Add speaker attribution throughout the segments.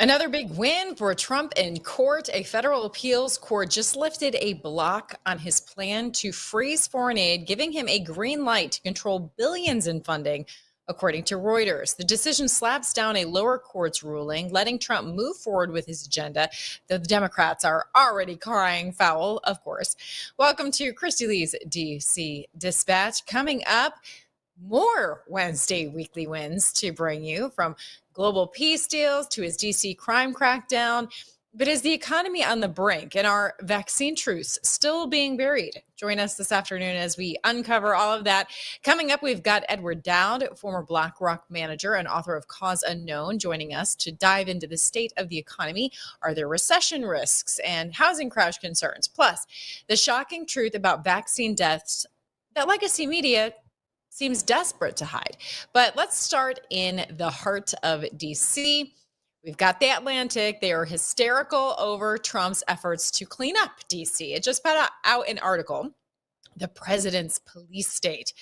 Speaker 1: Another big win for Trump in court. A federal appeals court just lifted a block on his plan to freeze foreign aid, giving him a green light to control billions in funding, according to Reuters. The decision slaps down a lower court's ruling, letting Trump move forward with his agenda. The Democrats are already crying foul, of course. Welcome to Christy Lee's DC Dispatch. Coming up, more Wednesday weekly wins to bring you, from global peace deals to his DC crime crackdown. But is the economy on the brink and are vaccine truths still being buried? Join us this afternoon as we uncover all of that. Coming up, we've got Ed Dowd, former BlackRock manager and author of Cause Unknown, joining us to dive into the state of the economy. Are there recession risks and housing crash concerns? Plus, the shocking truth about vaccine deaths that legacy media seems desperate to hide. But let's start in the heart of DC. We've got the Atlantic. They are hysterical over Trump's efforts to clean up DC. It just put out an article, The President's Police State.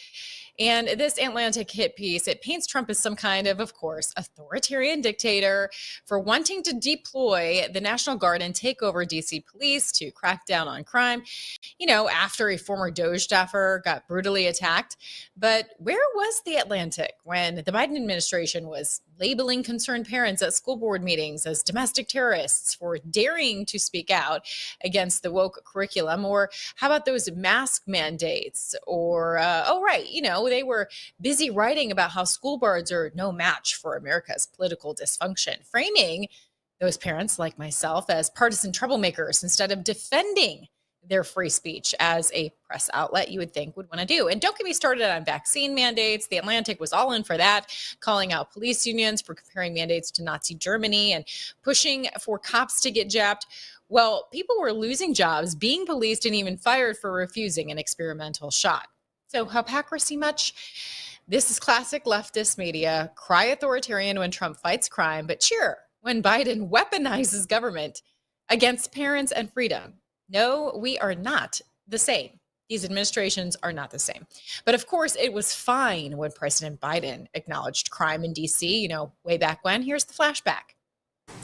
Speaker 1: And this Atlantic hit piece, it paints Trump as some kind of course, authoritarian dictator for wanting to deploy the National Guard and take over DC police to crack down on crime, after a former DOJ staffer got brutally attacked. But where was the Atlantic when the Biden administration was labeling concerned parents at school board meetings as domestic terrorists for daring to speak out against the woke curriculum? Or how about those mask mandates? Or, they were busy writing about how school boards are no match for America's political dysfunction, framing those parents like myself as partisan troublemakers instead of defending their free speech as a press outlet you would think would want to do. And don't get me started on vaccine mandates. The Atlantic was all in for that, calling out police unions for comparing mandates to Nazi Germany and pushing for cops to get jabbed. Well, people were losing jobs, being policed, and even fired for refusing an experimental shot. So hypocrisy much? This is classic leftist media. Cry authoritarian when Trump fights crime, but cheer when Biden weaponizes government against parents and freedom. No, we are not the same. These administrations are not the same. But of course, it was fine when President Biden acknowledged crime in DC, way back when. Here's the flashback.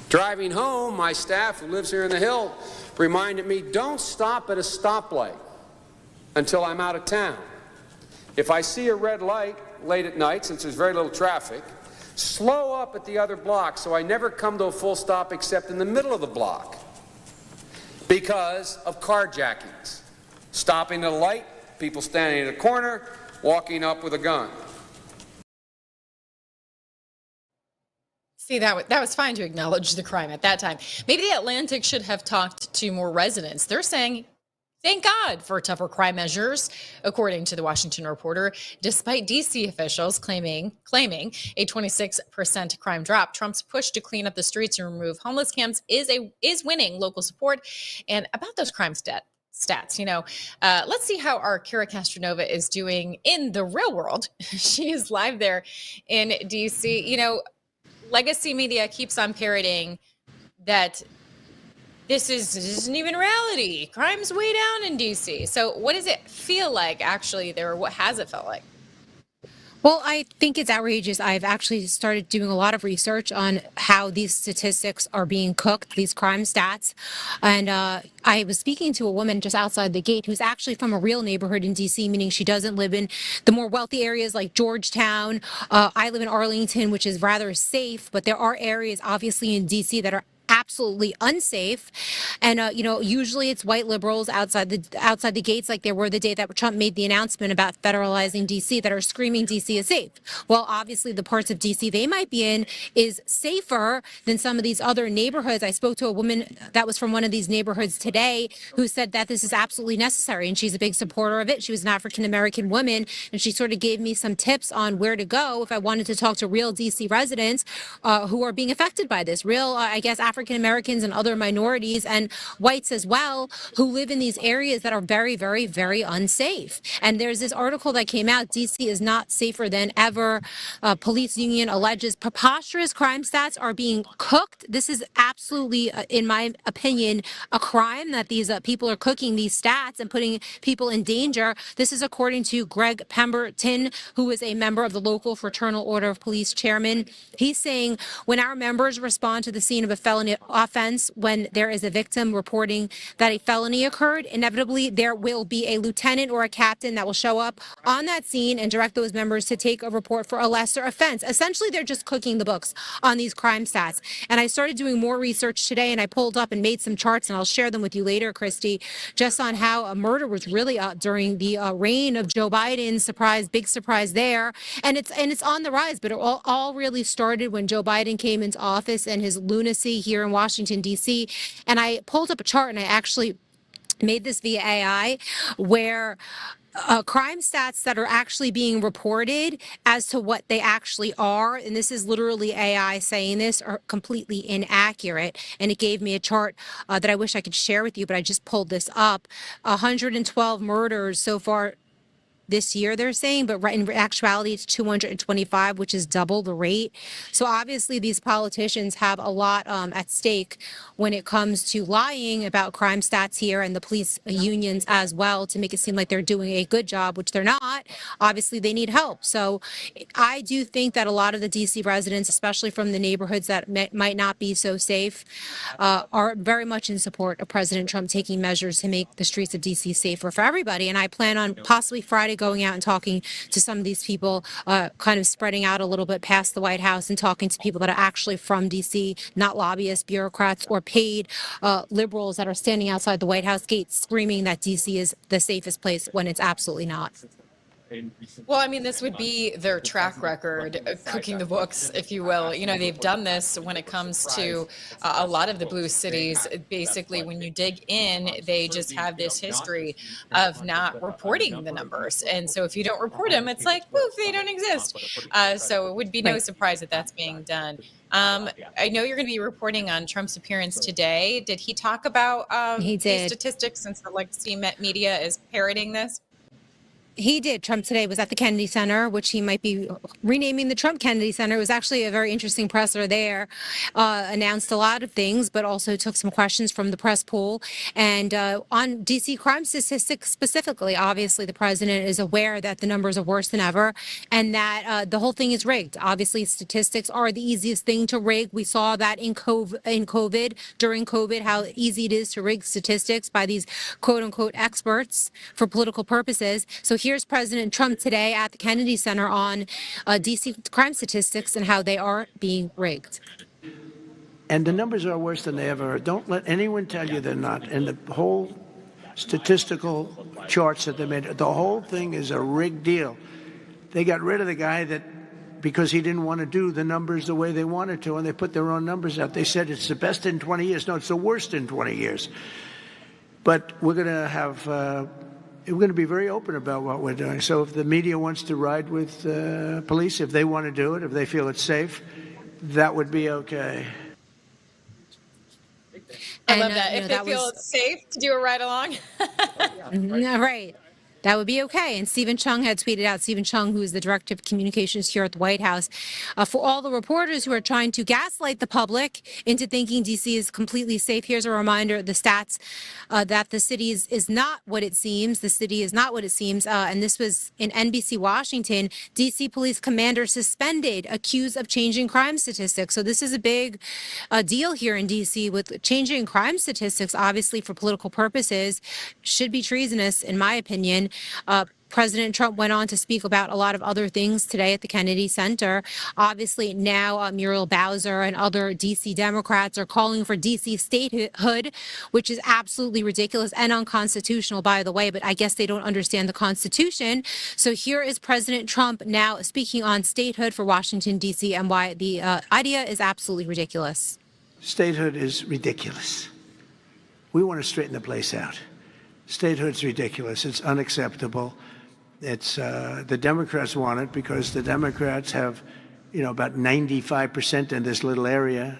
Speaker 2: Driving home, my staff who lives here in the Hill reminded me, don't stop at a stoplight until I'm out of town. If I see a red light late at night, since there's very little traffic, slow up at the other block so I never come to a full stop except in the middle of the block because of carjackings. Stopping at a light, people standing in a corner, walking up with a gun.
Speaker 1: See, that was fine to acknowledge the crime at that time. Maybe the Atlantic should have talked to more residents. They're saying, thank God for tougher crime measures, according to the Washington Reporter. Despite DC officials claiming a 26% crime drop, Trump's push to clean up the streets and remove homeless camps is winning local support. And about those crime stats, let's see how our Kira Castronova is doing in the real world. She is live there in DC. Legacy media keeps on parroting that this isn't even reality. Crime's way down in DC. So what does it feel like actually there? What has it felt like?
Speaker 3: Well, I think it's outrageous. I've actually started doing a lot of research on how these statistics are being cooked, these crime stats. And I was speaking to a woman just outside the gate who's actually from a real neighborhood in D.C., meaning she doesn't live in the more wealthy areas like Georgetown. I live in Arlington, which is rather safe, but there are areas obviously in D.C. that are absolutely unsafe. And usually it's white liberals outside the gates, like there were the day that Trump made the announcement about federalizing DC, that are screaming DC is safe. Well, obviously the parts of DC they might be in is safer than some of these other neighborhoods. I spoke to a woman that was from one of these neighborhoods today who said that this is absolutely necessary, and she's a big supporter of it. She was an African American woman, and she sort of gave me some tips on where to go if I wanted to talk to real DC residents who are being affected by this, real, I guess, African African Americans and other minorities and whites as well who live in these areas that are very, very, very unsafe. And there's this article that came out, DC is not safer than ever. Police union alleges preposterous crime stats are being cooked. This is absolutely, in my opinion, a crime that these people are cooking these stats and putting people in danger. This is according to Greg Pemberton, who is a member of the local Fraternal Order of Police chairman. He's saying when our members respond to the scene of a felony offense, when there is a victim reporting that a felony occurred, inevitably there will be a lieutenant or a captain that will show up on that scene and direct those members to take a report for a lesser offense. Essentially, they're just cooking the books on these crime stats. And I started doing more research today, and I pulled up and made some charts, and I'll share them with you later, Christy, just on how a murder was really up during the reign of Joe Biden. Surprise, big surprise there. And it's on the rise, but it all really started when Joe Biden came into office and his lunacy here in Washington, D.C. And I pulled up a chart, and I actually made this via AI, where crime stats that are actually being reported as to what they actually are, and this is literally AI saying this, are completely inaccurate. And it gave me a chart that I wish I could share with you, but I just pulled this up. 112 murders so far this year, they're saying, but in actuality, it's 225, which is double the rate. So obviously, these politicians have a lot at stake when it comes to lying about crime stats here, and the police unions as well, to make it seem like they're doing a good job, which they're not. Obviously, they need help. So I do think that a lot of the DC residents, especially from the neighborhoods that might not be so safe, are very much in support of President Trump taking measures to make the streets of DC safer for everybody. And I plan on possibly Friday going out and talking to some of these people, kind of spreading out a little bit past the White House and talking to people that are actually from DC, not lobbyists, bureaucrats, or paid liberals that are standing outside the White House gates screaming that DC is the safest place when it's absolutely not.
Speaker 1: Well, I mean, this would be their track record, cooking the books, if you will. You know, they've done this when it comes to a lot of the blue cities. Basically, when you dig in, they just have this history of not reporting the numbers. And so if you don't report them, it's like, poof, they don't exist. So it would be no surprise that that's being done. I know you're going to be reporting on Trump's appearance today. Did he talk about these statistics, since the legacy media is parroting this?
Speaker 3: He did. Trump today was at the Kennedy Center, which he might be renaming the Trump Kennedy Center. It was actually a very interesting presser there. Announced a lot of things, but also took some questions from the press pool. And on DC crime statistics specifically, obviously the president is aware that the numbers are worse than ever, and that the whole thing is rigged. Obviously, statistics are the easiest thing to rig. We saw that during COVID, how easy it is to rig statistics by these quote unquote experts for political purposes. So here's President Trump today at the Kennedy Center on DC crime statistics and how they are being rigged.
Speaker 4: And the numbers are worse than they ever are. Don't let anyone tell you they're not. And the whole statistical charts that they made, the whole thing is a rigged deal. They got rid of the guy because he didn't want to do the numbers the way they wanted to, and they put their own numbers out. They said it's the best in 20 years. No, it's the worst in 20 years. But we're going to have... we're going to be very open about what we're doing. So if the media wants to ride with police, if they want to do it, if they feel it's safe, that would be okay.
Speaker 1: I love that. If they feel it's safe to do a ride along.
Speaker 3: Right. That would be okay. And Stephen Chung had tweeted out, Stephen Chung, who is the director of communications here at the White House, for all the reporters who are trying to gaslight the public into thinking DC is completely safe. Here's a reminder, the stats that the city is not what it seems. The city is not what it seems. And this was in NBC Washington. DC police commander suspended, accused of changing crime statistics. So this is a big deal here in DC with changing crime statistics, obviously for political purposes, should be treasonous, in my opinion. President Trump went on to speak about a lot of other things today at the Kennedy Center. Obviously, now Muriel Bowser and other D.C. Democrats are calling for D.C. statehood, which is absolutely ridiculous and unconstitutional, by the way, but I guess they don't understand the Constitution. So here is President Trump now speaking on statehood for Washington, D.C., and why the idea is absolutely ridiculous.
Speaker 4: Statehood is ridiculous. We want to straighten the place out. Statehood's ridiculous. It's unacceptable. It's the Democrats want it because the Democrats have, about 95% in this little area,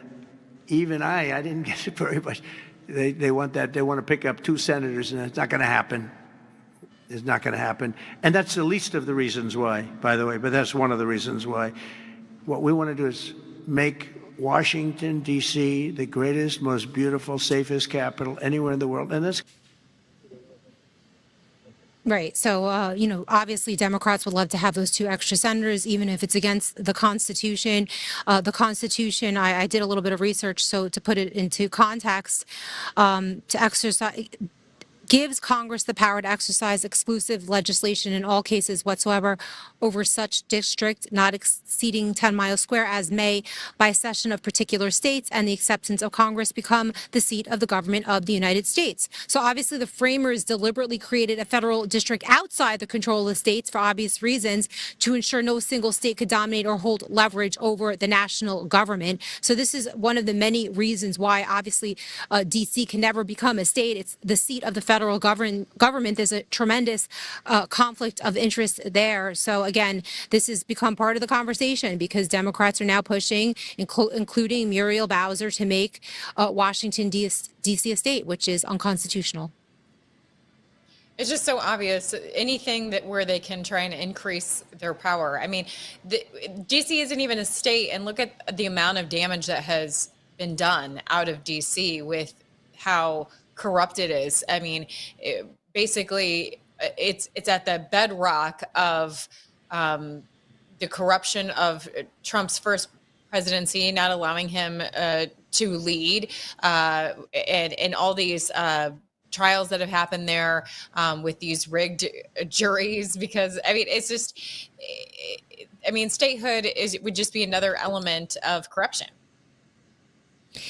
Speaker 4: even I didn't get it very much. They want that. They want to pick up 2 senators, and it's not going to happen. It's not going to happen. And that's the least of the reasons why, by the way, but that's one of the reasons why. What we want to do is make Washington, D.C., the greatest, most beautiful, safest capital anywhere in the world. And that's
Speaker 3: Right. So, obviously Democrats would love to have those 2 extra senators, even if it's against the Constitution. The Constitution, I did a little bit of research. So to put it into context, to exercise, gives Congress the power to exercise exclusive legislation in all cases whatsoever over such district not exceeding 10 miles square as may, by session of particular states and the acceptance of Congress, become the seat of the government of the United States. So obviously the framers deliberately created a federal district outside the control of the states for obvious reasons to ensure no single state could dominate or hold leverage over the national government. So this is one of the many reasons why obviously DC can never become a state. It's the seat of the federal government. There's a tremendous conflict of interest there. So again, this has become part of the conversation because Democrats are now pushing, including Muriel Bowser, to make Washington, D.C. a state, which is unconstitutional.
Speaker 1: It's just so obvious. Anything that where they can try and increase their power. I mean, DC isn't even a state, and look at the amount of damage that has been done out of DC with how corrupt it is. I mean, basically, it's at the bedrock of the corruption of Trump's first presidency, not allowing him to lead, and all these trials that have happened there with these rigged juries. Because I mean, it's just, I mean, statehood would just be another element of corruption.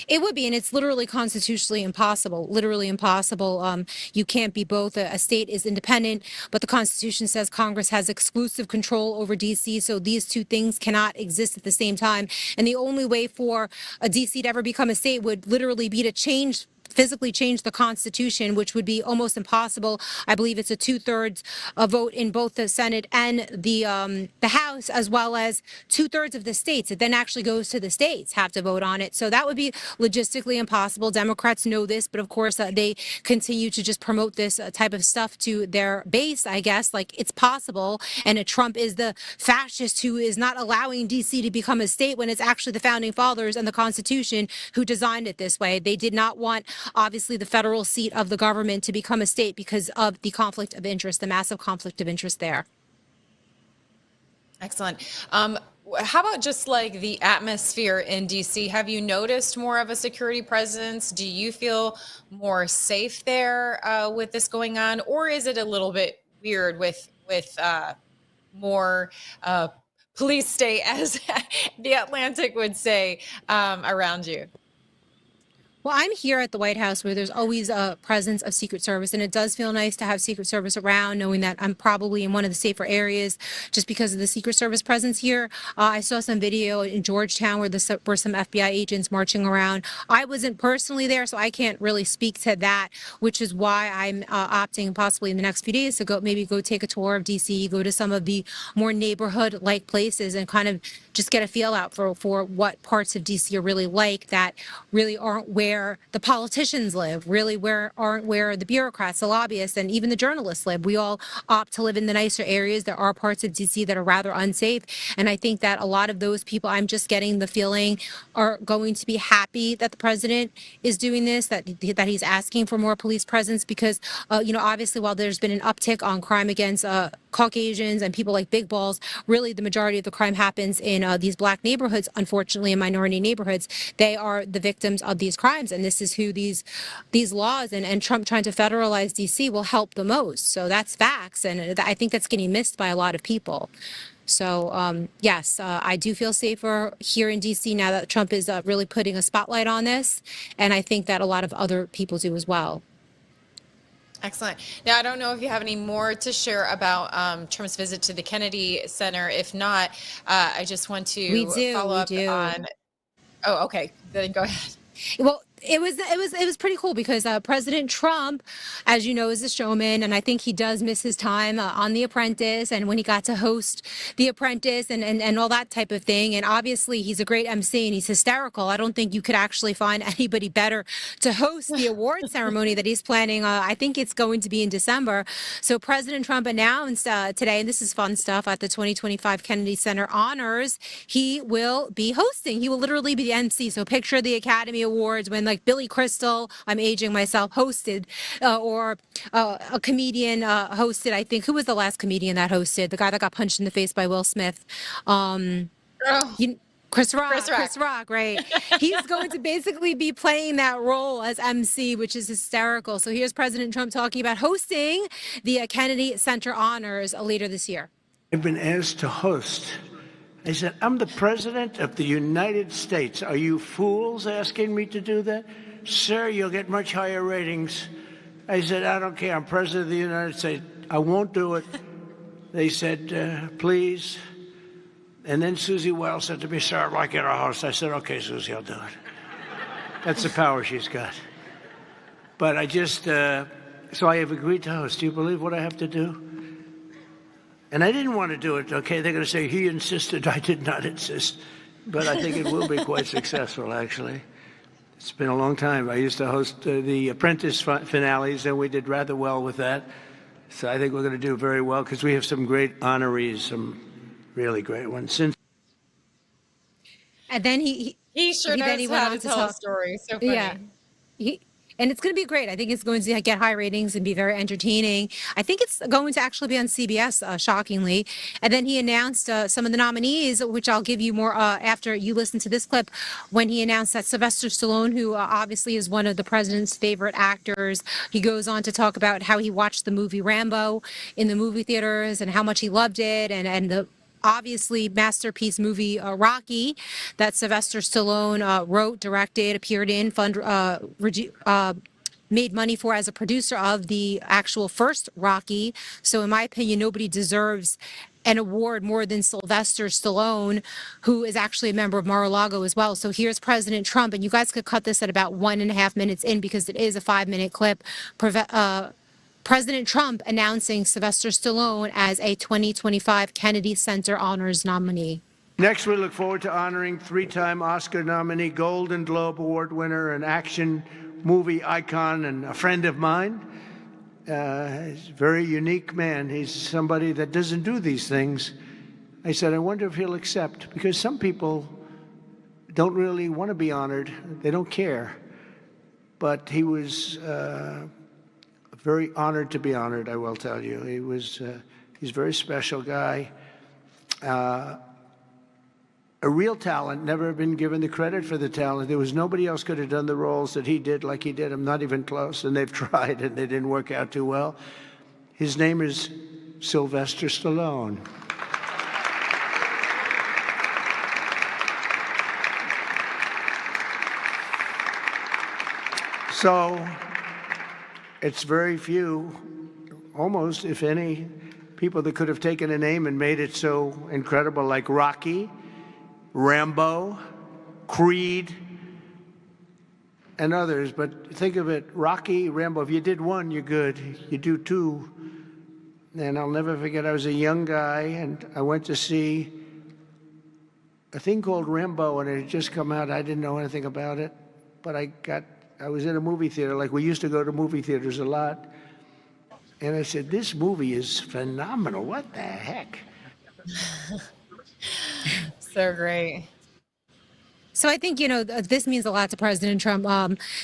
Speaker 3: It would be, and it's literally constitutionally impossible, literally impossible. You can't be both. A state is independent, but the Constitution says Congress has exclusive control over D.C., so these 2 things cannot exist at the same time. And the only way for a D.C. to ever become a state would literally be to physically change the Constitution, which would be almost impossible. I believe it's a 2/3 vote in both the Senate and the House, as well as 2/3 of the states. It then actually goes to the states have to vote on it. So that would be logistically impossible. Democrats know this, but of course they continue to just promote this type of stuff to their base, I guess, like it's possible. And Trump is the fascist who is not allowing D.C. to become a state when it's actually the founding fathers and the Constitution who designed it this way. They did not want obviously the federal seat of the government to become a state because of the conflict of interest, the massive conflict of interest there.
Speaker 1: Excellent. How about just like the atmosphere in DC? Have you noticed more of a security presence? Do you feel more safe there with this going on? Or is it a little bit weird with more police state, as the Atlantic would say, around you?
Speaker 3: Well, I'm here at the White House where there's always a presence of Secret Service, and it does feel nice to have Secret Service around, knowing that I'm probably in one of the safer areas just because of the Secret Service presence here. I saw some video in Georgetown where there were some FBI agents marching around. I wasn't personally there, so I can't really speak to that, which is why I'm opting possibly in the next few days to maybe go take a tour of DC, go to some of the more neighborhood-like places and kind of just get a feel out for what parts of DC are really like that really aren't where the politicians live, really aren't where the bureaucrats, the lobbyists, and even the journalists live. We all opt to live in the nicer areas. There are parts of DC that are rather unsafe. And I think that a lot of those people, I'm just getting the feeling, are going to be happy that the president is doing this, that he's asking for more police presence because, obviously while there's been an uptick on crime against Caucasians and people like big balls, really the majority of the crime happens in these black neighborhoods, unfortunately in minority neighborhoods. They are the victims of these crimes, and this is who these laws and Trump trying to federalize DC will help the most. So that's facts, and I think that's getting missed by a lot of people. So yes, I do feel safer here in DC now that Trump is really putting a spotlight on this, and I think that a lot of other people do as well.
Speaker 1: Excellent. Now, I don't know if you have any more to share about Trump's visit to the Kennedy Center. If not, I just want to follow up on. Oh, okay. Then go ahead.
Speaker 3: Well, It was pretty cool because President Trump, as you know, is a showman, and I think he does miss his time on The Apprentice, and when he got to host The Apprentice and all that type of thing. And obviously, he's a great MC and he's hysterical. I don't think you could actually find anybody better to host the award ceremony that he's planning. I think it's going to be in December. So President Trump announced today, and this is fun stuff, at the 2025 Kennedy Center Honors, he will be hosting. He will literally be the MC. So picture the Academy Awards when like Billy Crystal, I'm aging myself, hosted, or a comedian hosted. I think, who was the last comedian that hosted? The guy that got punched in the face by Will Smith.
Speaker 1: Oh,
Speaker 3: Chris Rock.
Speaker 1: Chris Rock.
Speaker 3: Chris Rock, right? He's going to basically be playing that role as MC, which is hysterical. So here's President Trump talking about hosting the Kennedy Center Honors later this year.
Speaker 4: I've been asked to host. I said, I'm the President of the United States. Are you fools asking me to do that? Sir, you'll get much higher ratings. I said, I don't care. I'm President of the United States. I won't do it. They said, please. And then Susie Wells said to me, sir, I'd like you to host. I said, okay, Susie, I'll do it. That's the power she's got. But I just, so I have agreed to host. Do you believe what I have to do? And I didn't want to do it, okay? They're going to say, he insisted. I did not insist. But I think it will be quite successful, actually. It's been a long time. I used to host the Apprentice finales, and we did rather well with that. So I think we're going to do very well because we have some great honorees, some really great ones.
Speaker 3: And then he
Speaker 1: sure knows how to tell a story. So funny.
Speaker 3: Yeah. And it's going to be great. I think it's going to get high ratings and be very entertaining. I think it's going to actually be on CBS, shockingly. And then he announced some of the nominees, which I'll give you more after you listen to this clip, when he announced that Sylvester Stallone, who obviously is one of the president's favorite actors, he goes on to talk about how he watched the movie Rambo in the movie theaters and how much he loved it, and the obviously masterpiece movie Rocky that Sylvester Stallone wrote, directed, appeared in, made money for as a producer of the actual first Rocky. So in my opinion, nobody deserves an award more than Sylvester Stallone, who is actually a member of Mar-a-Lago as well. So here's President Trump, and you guys could cut this at about 1.5 minutes in because it is a 5-minute clip. President Trump announcing Sylvester Stallone as a 2025 Kennedy Center Honors nominee.
Speaker 4: Next, we look forward to honoring 3-time Oscar nominee, Golden Globe Award winner, an action movie icon, and a friend of mine. He's a very unique man. He's somebody that doesn't do these things. I said, I wonder if he'll accept, because some people don't really want to be honored. They don't care. But he was very honored to be honored, I will tell you. He's a very special guy. A real talent, never been given the credit for the talent. There was nobody else could have done the roles that he did like he did. I'm not even close, and they've tried, and they didn't work out too well. His name is Sylvester Stallone. So it's very few, almost, if any, people that could have taken a name and made it so incredible, like Rocky, Rambo, Creed, and others. But think of it, Rocky, Rambo, if you did one, you're good. You do two. And I'll never forget, I was a young guy, and I went to see a thing called Rambo, and it had just come out. I didn't know anything about it, but I was in a movie theater, like we used to go to movie theaters a lot. And I said, this movie is phenomenal. What the heck?
Speaker 1: So great.
Speaker 3: So I think, this means a lot to President Trump,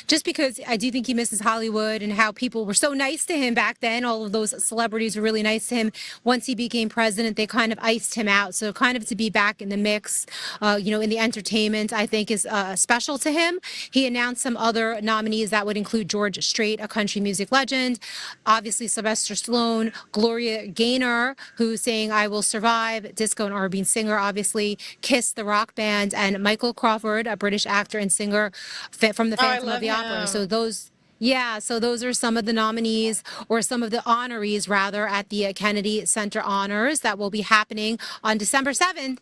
Speaker 3: just because I do think he misses Hollywood and how people were so nice to him back then. All of those celebrities were really nice to him. Once he became president, they kind of iced him out. So kind of to be back in the mix, in the entertainment, I think is special to him. He announced some other nominees that would include George Strait, a country music legend, obviously Sylvester Stallone, Gloria Gaynor, who's saying I Will Survive, disco and R&B singer, obviously, Kiss, the rock band, and Michael Crawford, a British actor and singer from the Phantom of the Opera. So those Yeah, so those are some of the nominees, or some of the honorees rather, at the Kennedy Center Honors that will be happening on December 7th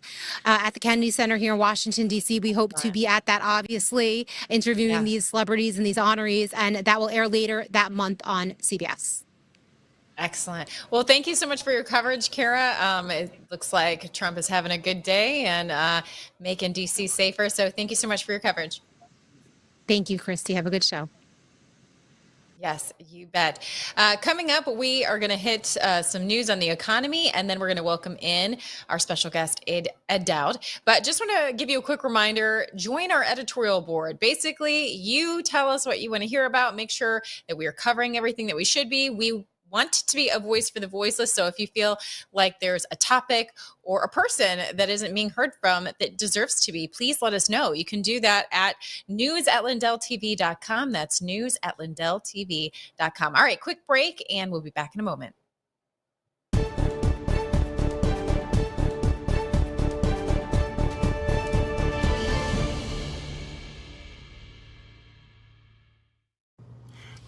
Speaker 3: at the Kennedy Center here in Washington, D.C. We hope to be at that, obviously, interviewing these celebrities and these honorees, and that will air later that month on CBS.
Speaker 1: Excellent. Well, thank you so much for your coverage, Kara. It looks like Trump is having a good day and making DC safer. So thank you so much for your coverage.
Speaker 3: Thank you, Christy. Have a good show.
Speaker 1: Yes, you bet. Coming up, we are going to hit some news on the economy, and then we're going to welcome in our special guest, Ed Dowd. But just want to give you a quick reminder, join our editorial board. Basically, you tell us what you want to hear about. Make sure that we are covering everything that we should be. We want to be a voice for the voiceless. So if you feel like there's a topic or a person that isn't being heard from that deserves to be, please let us know. You can do that at news@LindellTV.com. That's news@LindellTV.com. All right, quick break, and we'll be back in a moment.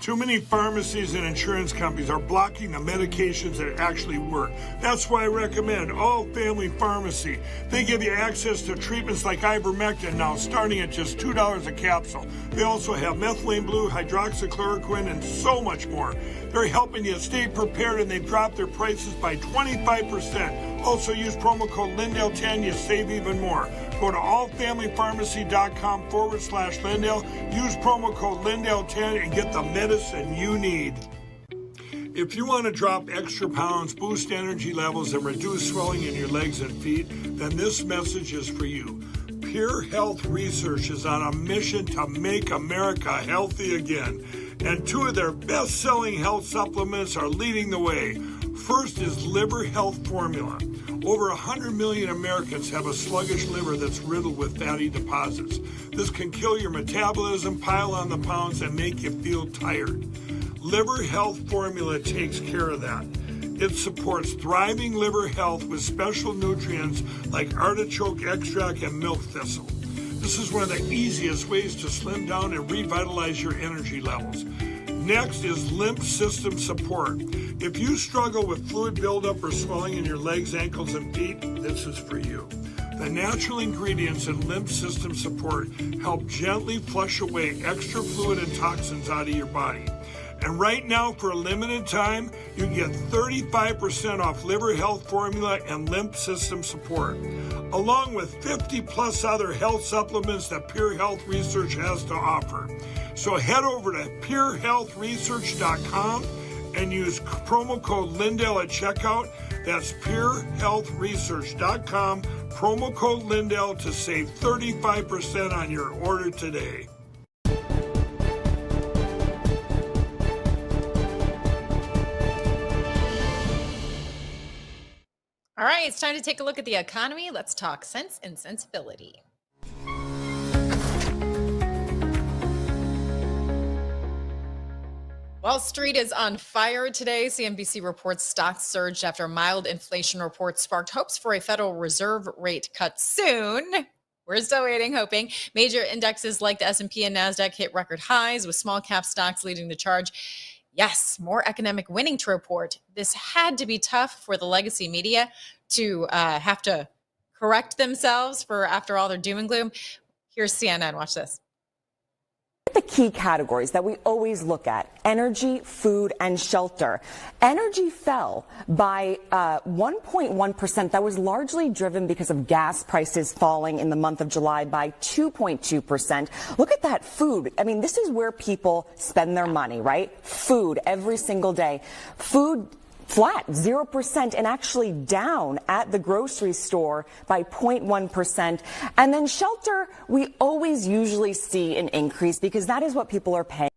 Speaker 5: Too many pharmacies and insurance companies are blocking the medications that actually work. That's why I recommend All Family Pharmacy. They give you access to treatments like ivermectin now, starting at just $2 a capsule. They also have methylene blue, hydroxychloroquine, and so much more. They're helping you stay prepared, and they've dropped their prices by 25%. Also use promo code Lindell10, you save even more. Go to allfamilypharmacy.com/Lindell. Use promo code Lindell10 and get the medicine you need. If you want to drop extra pounds, boost energy levels, and reduce swelling in your legs and feet, then this message is for you. Pure Health Research is on a mission to make America healthy again. And two of their best-selling health supplements are leading the way. First is Liver Health Formula. Over 100 million Americans have a sluggish liver that's riddled with fatty deposits. This can kill your metabolism, pile on the pounds, and make you feel tired. Liver Health Formula takes care of that. It supports thriving liver health with special nutrients like artichoke extract and milk thistle. This is one of the easiest ways to slim down and revitalize your energy levels. Next is lymph system support. If you struggle with fluid buildup or swelling in your legs, ankles, and feet, this is for you. The natural ingredients in lymph system support help gently flush away extra fluid and toxins out of your body. And right now, for a limited time, you can get 35% off Liver Health Formula and Lymph System Support, along with 50 plus other health supplements that Pure Health Research has to offer. So head over to purehealthresearch.com and use promo code Lindell at checkout. That's purehealthresearch.com, promo code Lindell to save 35% on your order today.
Speaker 1: All right, it's time to take a look at the economy. Let's talk sense and sensibility. Wall Street is on fire today. CNBC reports stocks surged after mild inflation reports sparked hopes for a Federal Reserve rate cut soon. We're still waiting, hoping. Major indexes like the S&P and NASDAQ hit record highs, with small cap stocks leading the charge. Yes, more economic winning to report. This had to be tough for the legacy media to have to correct themselves for after all their doom and gloom. Here's CNN. Watch this.
Speaker 6: The key categories that we always look at: energy, food, and shelter. Energy fell by 1.1%. That was largely driven because of gas prices falling in the month of July by 2.2%. Look at that food. I mean, this is where people spend their money, right? Food every single day. Food flat, 0%, and actually down at the grocery store by 0.1%. And then shelter, we always usually see an increase because that is what people are paying.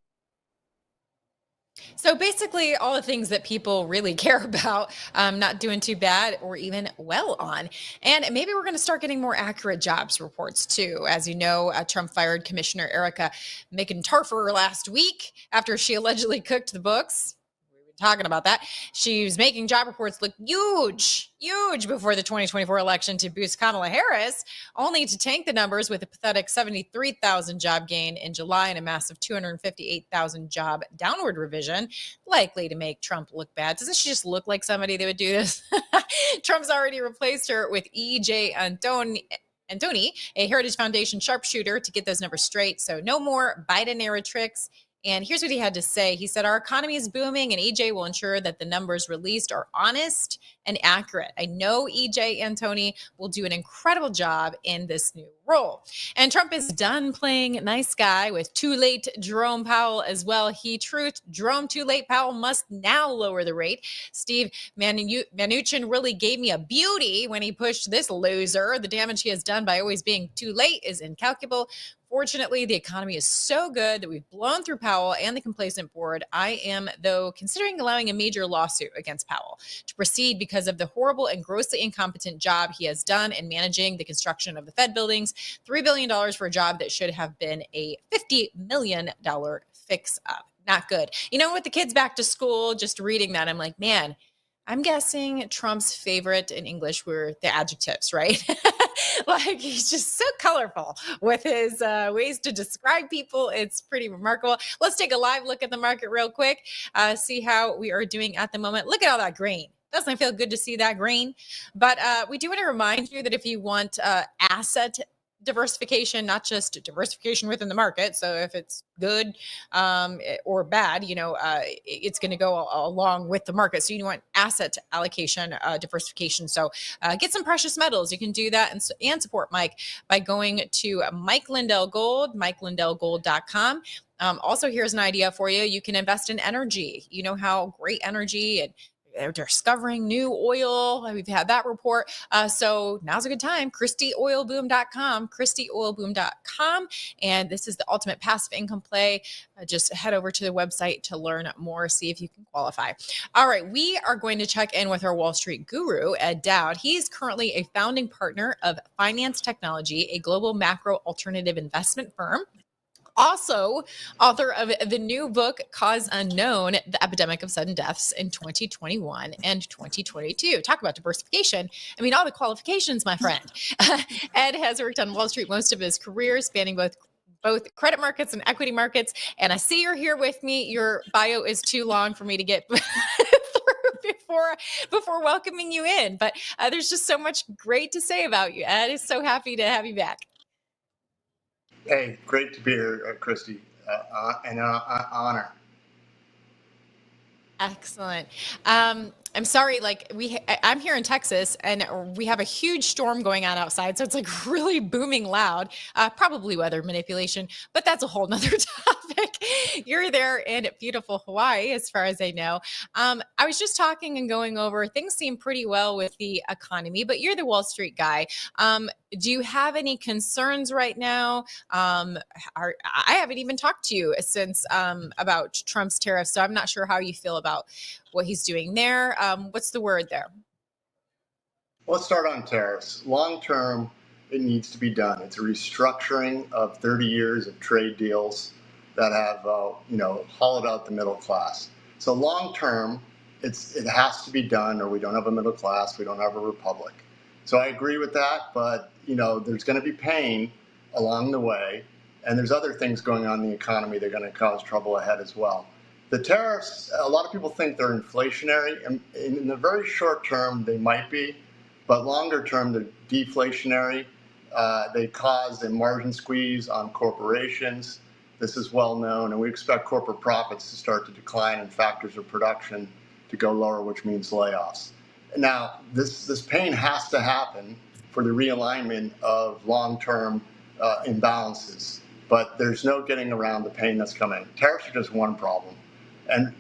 Speaker 1: So basically all the things that people really care about, not doing too bad or even well on. And maybe we're going to start getting more accurate jobs reports too. As you know, Trump fired Commissioner Erica McIntarfer last week after she allegedly cooked the books. talking about that. She was making job reports look huge before the 2024 election to boost Kamala Harris, only to tank the numbers with a pathetic 73,000 job gain in July and a massive 258,000 job downward revision, likely to make Trump look bad. Doesn't she just look like somebody that would do this? Trump's already replaced her with E.J. Antoni, a Heritage Foundation sharpshooter, to get those numbers straight. So no more Biden-era tricks. And here's what he had to say. He said, our economy is booming and EJ will ensure that the numbers released are honest and accurate. I know EJ Antoni will do an incredible job in this new role. And Trump is done playing nice guy with too late Jerome Powell as well. He truth, Jerome too late Powell must now lower the rate. Steve Mnuchin really gave me a beauty when he pushed this loser. The damage he has done by always being too late is incalculable. Fortunately, the economy is so good that we've blown through Powell and the complacent board. I am, though, considering allowing a major lawsuit against Powell to proceed because of the horrible and grossly incompetent job he has done in managing the construction of the Fed buildings. $3 billion for a job that should have been a $50 million fix-up. Not good. You know, with the kids back to school, just reading that, I'm like, man, I'm guessing Trump's favorite in English were the adjectives, right? Like, he's just so colorful with his ways to describe people. It's pretty remarkable. Let's take a live look at the market real quick, see how we are doing at the moment. Look at all that green. Doesn't it feel good to see that green? But we do want to remind you that if you want asset diversification, not just diversification within the market. So if it's good or bad, you know, it's going to go along with the market. So you want asset allocation diversification. So get some precious metals. You can do that and support Mike by going to Mike Lindell Gold, MikeLindellGold.com. Also, here's an idea for you. You can invest in energy. You know how great energy and they're discovering new oil. We've had that report. So now's a good time. ChristieOilBoom.com, ChristieOilBoom.com. And this is the ultimate passive income play. Just head over to the website to learn more, see if you can qualify. All right. We are going to check in with our Wall Street guru, Ed Dowd. He's currently a founding partner of Finance Technology, a global macro alternative investment firm. Also, author of the new book, Cause Unknown, The Epidemic of Sudden Deaths in 2021 and 2022. Talk about diversification. I mean, all the qualifications, my friend. Ed has worked on Wall Street most of his career, spanning both credit markets and equity markets. And I see you're here with me. Your bio is too long for me to get through before welcoming you in. But there's just so much great to say about you, Ed. I'm so happy to have you back.
Speaker 7: Hey, great to be here, Christy, and honor.
Speaker 1: Excellent. I'm sorry, like I'm here in Texas and we have a huge storm going on outside. So it's like really booming loud, probably weather manipulation, but that's a whole nother topic. You're there in beautiful Hawaii, as far as I know. I was just talking and going over, things seem pretty well with the economy, but you're the Wall Street guy. Do you have any concerns right now? I haven't even talked to you since about Trump's tariffs, so I'm not sure how you feel about what he's doing there. What's the word there?
Speaker 7: Let's start on tariffs. Long term, it needs to be done. It's a restructuring of 30 years of trade deals that have, hollowed out the middle class. So long term, it has to be done, or we don't have a middle class. We don't have a republic. So I agree with that, but there's going to be pain along the way, and there's other things going on in the economy that are going to cause trouble ahead as well. The tariffs, a lot of people think they're inflationary, and in the very short term, they might be, but longer term, they're deflationary. They cause a margin squeeze on corporations. This is well known, and we expect corporate profits to start to decline and factors of production to go lower, which means layoffs. Now, this pain has to happen for the realignment of long-term imbalances, but there's no getting around the pain that's coming. Tariffs are just one problem. And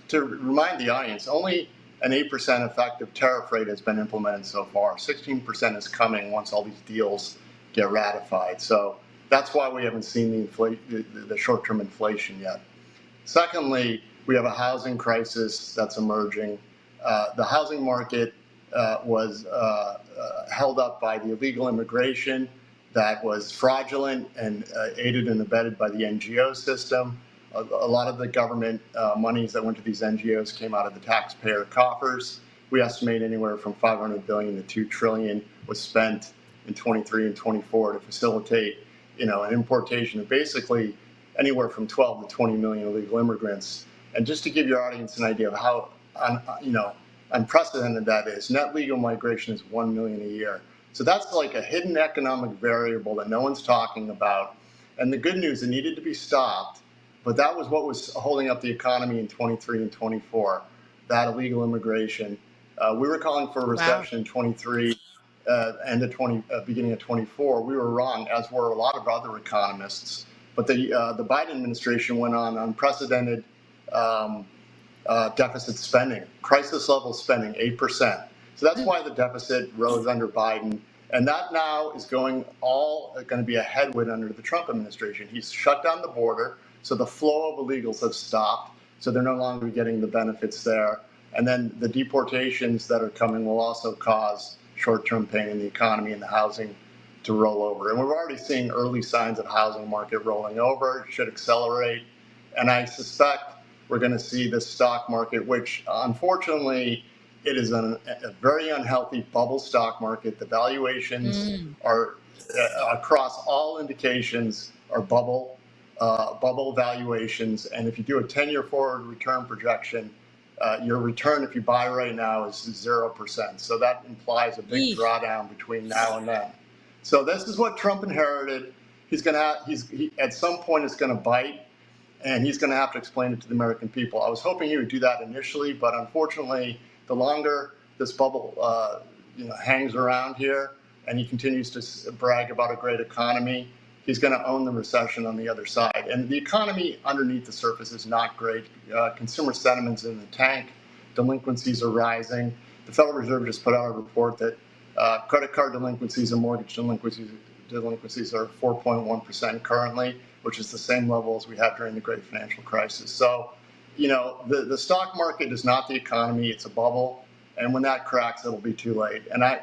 Speaker 7: to remind the audience, only an 8% effective tariff rate has been implemented so far. 16% is coming once all these deals get ratified. So that's why we haven't seen the short-term inflation yet. Secondly, we have a housing crisis that's emerging. The housing market was held up by the illegal immigration that was fraudulent and aided and abetted by the NGO system. A lot of the government monies that went to these NGOs came out of the taxpayer coffers. We estimate anywhere from 500 billion to 2 trillion was spent in 23 and 24 to facilitate, an importation of basically anywhere from 12 to 20 million illegal immigrants. And just to give your audience an idea of how, unprecedented that is, net legal migration is 1 million a year. So that's like a hidden economic variable that no one's talking about. And the good news, it needed to be stopped, but that was what was holding up the economy in 23 and 24, that illegal immigration. We were calling for a recession in 23, beginning of 24. We were wrong, as were a lot of other economists. But the Biden administration went on unprecedented deficit spending, crisis level spending, 8%. So that's why the deficit rose under Biden. And that now is going to be a headwind under the Trump administration. He's shut down the border, so the flow of illegals have stopped. So they're no longer getting the benefits there. And then the deportations that are coming will also cause short-term pain in the economy and the housing to roll over. And we're already seeing early signs of housing market rolling over. It should accelerate. And I suspect we're going to see the stock market, which unfortunately it is a very unhealthy bubble stock market. The valuations are across all indications are bubble valuations. And if you do a 10-year forward return projection, your return if you buy right now is 0%. So that implies a big drawdown between now and then. So this is what Trump inherited. At some point it's going to bite, and he's going to have to explain it to the American people. I was hoping he would do that initially, but unfortunately, the longer this bubble hangs around here, and he continues to brag about a great economy, he's going to own the recession on the other side. And the economy underneath the surface is not great. Consumer sentiment's in the tank. Delinquencies are rising. The Federal Reserve just put out a report that credit card delinquencies and mortgage delinquencies are 4.1% currently, which is the same level as we had during the Great Financial Crisis. So, the stock market is not the economy, it's a bubble. And when that cracks, it'll be too late. And I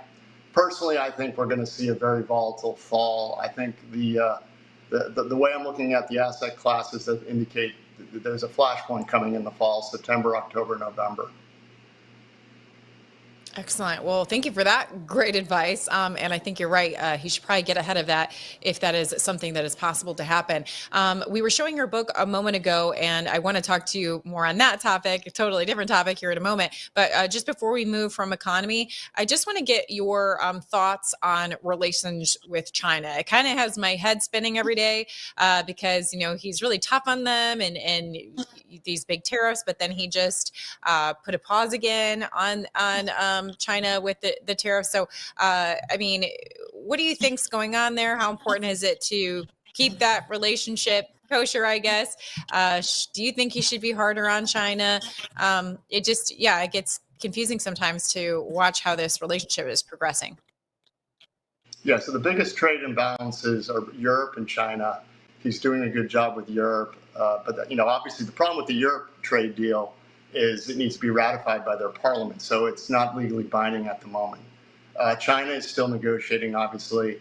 Speaker 7: think we're going to see a very volatile fall. I think the way I'm looking at the asset classes that indicate that there's a flashpoint coming in the fall, September, October, November.
Speaker 1: Excellent. Well, thank you for that great advice. And I think you're right. He should probably get ahead of that if that is something that is possible to happen. We were showing your book a moment ago, and I want to talk to you more on that topic, a totally different topic here in a moment. But just before we move from economy, I just want to get your thoughts on relations with China. It kind of has my head spinning every day because, he's really tough on them and these big tariffs, but then he just put a pause again on China with the tariffs. So, what do you think's going on there? How important is it to keep that relationship kosher, I guess? Do you think he should be harder on China? It gets confusing sometimes to watch how this relationship is progressing.
Speaker 7: Yeah, so the biggest trade imbalances are Europe and China. He's doing a good job with Europe. But obviously the problem with the Europe trade deal is it needs to be ratified by their parliament. So it's not legally binding at the moment. China is still negotiating, obviously.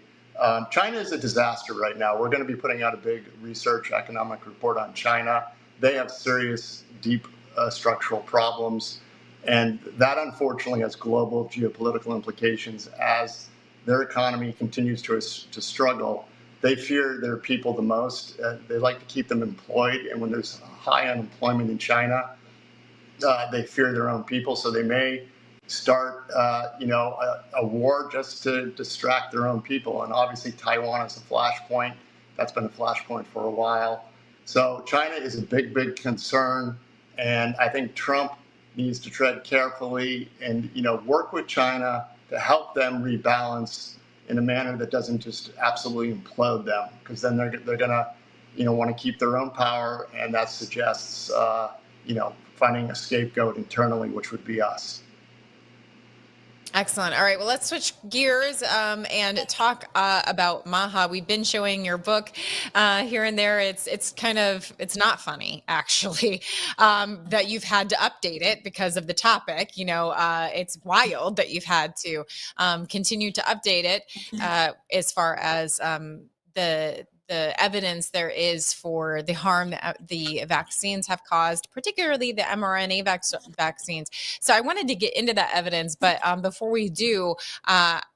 Speaker 7: China is a disaster right now. We're going to be putting out a big research economic report on China. They have serious, deep structural problems. And that, unfortunately, has global geopolitical implications as their economy continues to struggle. They fear their people the most. They like to keep them employed. And when there's high unemployment in China, they fear their own people. So they may start, a war just to distract their own people. And obviously, Taiwan is a flashpoint. That's been a flashpoint for a while. So China is a big, big concern. And I think Trump needs to tread carefully and, work with China to help them rebalance in a manner that doesn't just absolutely implode them, because then they're going to, want to keep their own power, and that suggests, finding a scapegoat internally, which would be us.
Speaker 1: Excellent. All right. Well, let's switch gears and talk about Maha. We've been showing your book here and there. It's not funny, actually, that you've had to update it because of the topic. It's wild that you've had to continue to update it as far as the evidence there is for the harm that the vaccines have caused, particularly the mRNA vaccines. So I wanted to get into that evidence, but before we do,